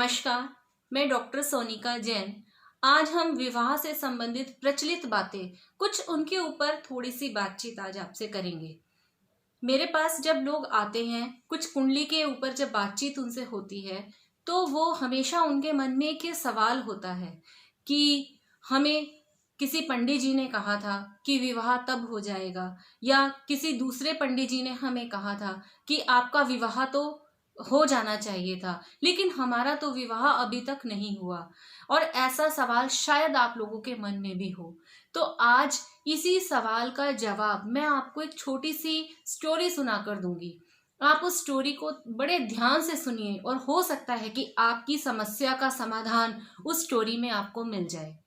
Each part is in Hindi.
नमस्कार, मैं डॉक्टर सोनिका जैन। आज हम विवाह से संबंधित प्रचलित बातें, कुछ उनके ऊपर थोड़ी सी बातचीत आज आपसे करेंगे। मेरे पास जब लोग आते हैं, कुछ कुंडली के ऊपर जब बातचीत उनसे होती है, तो वो हमेशा उनके मन में एक ये सवाल होता है कि हमें किसी पंडित जी ने कहा था कि विवाह तब हो जाएगा, या किसी दूसरे पंडित जी ने हमें कहा था कि आपका विवाह तो हो जाना चाहिए था, लेकिन हमारा तो विवाह अभी तक नहीं हुआ। और ऐसा सवाल शायद आप लोगों के मन में भी हो। तो आज इसी सवाल का जवाब मैं आपको एक छोटी सी स्टोरी सुनाकर दूंगी। आप उस स्टोरी को बड़े ध्यान से सुनिए और हो सकता है कि आपकी समस्या का समाधान उस स्टोरी में आपको मिल जाए।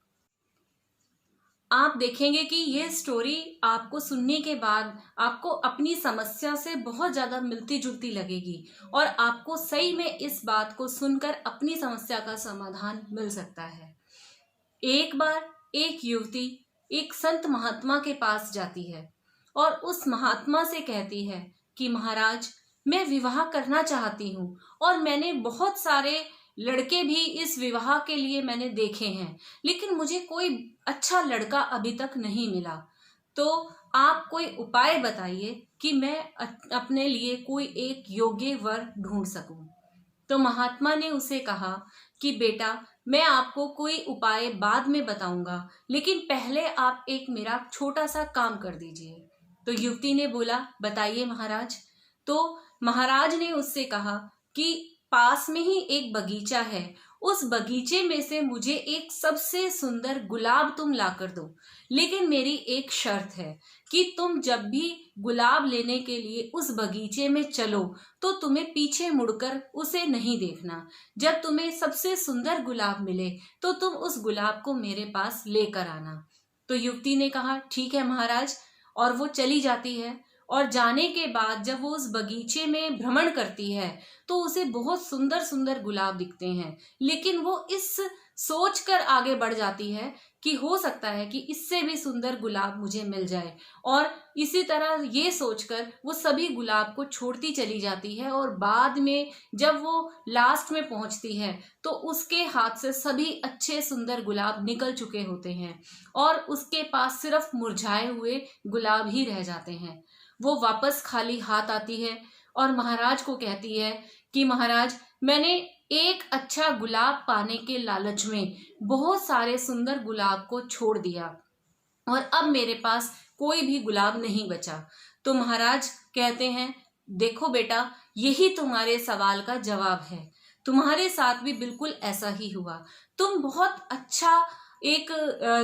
आप देखेंगे कि ये स्टोरी आपको सुनने के बाद आपको अपनी समस्या से बहुत ज़्यादा मिलती जुलती लगेगी और आपको सही में इस बात को सुनकर अपनी समस्या का समाधान मिल सकता है। एक बार एक युवती एक संत महात्मा के पास जाती है और उस महात्मा से कहती है कि महाराज, मैं विवाह करना चाहती हूँ और मैंने बहुत सारे लड़के भी इस विवाह के लिए मैंने देखे हैं, लेकिन मुझे कोई अच्छा लड़का अभी तक नहीं मिला। तो आप कोई उपाय बताइए कि मैं अपने लिए कोई एक योग्य वर ढूंढ सकूं। तो महात्मा ने उसे कहा कि बेटा, मैं आपको कोई उपाय बाद में बताऊंगा, लेकिन पहले आप एक मेरा छोटा सा काम कर दीजिए। तो युवती ने बोला, बताइए महाराज। तो महाराज ने उससे कहा कि पास में ही एक बगीचा है, उस बगीचे में से मुझे एक सबसे सुंदर गुलाब तुम ला कर दो, लेकिन मेरी एक शर्त है कि तुम जब भी गुलाब लेने के लिए उस बगीचे में चलो तो तुम्हें पीछे मुड़कर उसे नहीं देखना। जब तुम्हें सबसे सुंदर गुलाब मिले तो तुम उस गुलाब को मेरे पास लेकर आना। तो युवती ने कहा, ठीक है महाराज, और वो चली जाती है। और जाने के बाद जब वो उस बगीचे में भ्रमण करती है तो उसे बहुत सुंदर सुंदर गुलाब दिखते हैं, लेकिन वो इस सोच कर आगे बढ़ जाती है कि हो सकता है कि इससे भी सुंदर गुलाब मुझे मिल जाए। और इसी तरह ये सोचकर वो सभी गुलाब को छोड़ती चली जाती है और बाद में जब वो लास्ट में पहुंचती है तो उसके हाथ से सभी अच्छे सुंदर गुलाब निकल चुके होते हैं और उसके पास सिर्फ मुरझाए हुए गुलाब ही रह जाते हैं। वो वापस खाली हाथ आती है और महाराज को कहती है कि महाराज, मैंने एक अच्छा गुलाब पाने के लालच में बहुत सारे सुंदर गुलाब को छोड़ दिया और अब मेरे पास कोई भी गुलाब नहीं बचा। तो महाराज कहते हैं, देखो बेटा, यही तुम्हारे सवाल का जवाब है। तुम्हारे साथ भी बिल्कुल ऐसा ही हुआ। तुम बहुत अच्छा एक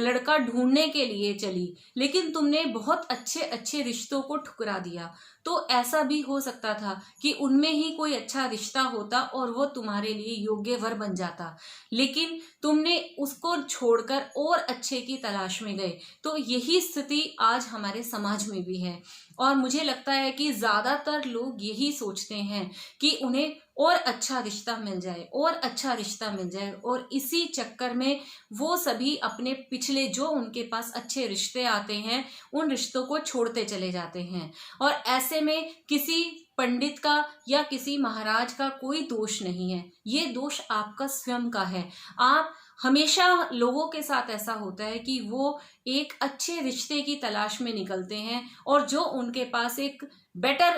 लड़का ढूंढने के लिए चली, लेकिन तुमने बहुत अच्छे अच्छे रिश्तों को ठुकरा दिया। तो ऐसा भी हो सकता था कि उनमें ही कोई अच्छा रिश्ता होता और वो तुम्हारे लिए योग्य वर बन जाता, लेकिन तुमने उसको छोड़कर और अच्छे की तलाश में गए। तो यही स्थिति आज हमारे समाज में भी है और मुझे लगता है कि ज्यादातर लोग यही सोचते हैं कि उन्हें और अच्छा रिश्ता मिल जाए और अच्छा रिश्ता मिल जाए, और इसी चक्कर में वो सभी अपने पिछले जो उनके पास अच्छे रिश्ते आते हैं उन रिश्तों को छोड़ते चले जाते हैं। और ऐसे में किसी पंडित का या किसी महाराज का कोई दोष नहीं है, ये दोष आपका स्वयं का है। आप हमेशा लोगों के साथ ऐसा होता है कि वो एक अच्छे रिश्ते की तलाश में निकलते हैं और जो उनके पास एक बेटर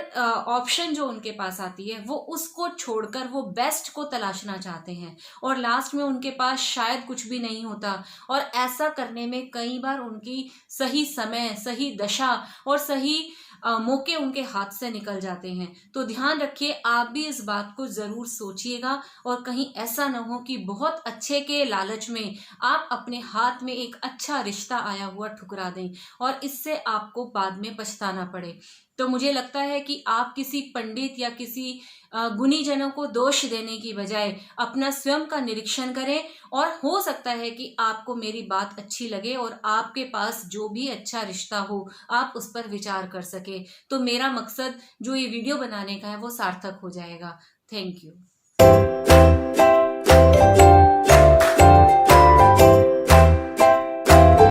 ऑप्शन जो उनके पास आती है वो उसको छोड़कर वो बेस्ट को तलाशना चाहते हैं और लास्ट में उनके पास शायद कुछ भी नहीं होता। और ऐसा करने में कई बार उनकी सही समय, सही दशा और सही मौके उनके हाथ से निकल जाते हैं। तो ध्यान रखिए, आप भी इस बात को जरूर सोचिएगा और कहीं ऐसा न हो कि बहुत अच्छे के लालच में आप अपने हाथ में एक अच्छा रिश्ता आया हुआ ठुकरा दें और इससे आपको बाद में पछताना पड़े। तो मुझे लगता है कि आप किसी पंडित या किसी गुणीजनों को दोष देने की बजाय अपना स्वयं का निरीक्षण करें और हो सकता है कि आपको मेरी बात अच्छी लगे और आपके पास जो भी अच्छा रिश्ता हो आप उस पर विचार कर सके। तो मेरा मकसद जो ये वीडियो बनाने का है वो सार्थक हो जाएगा। Thank you.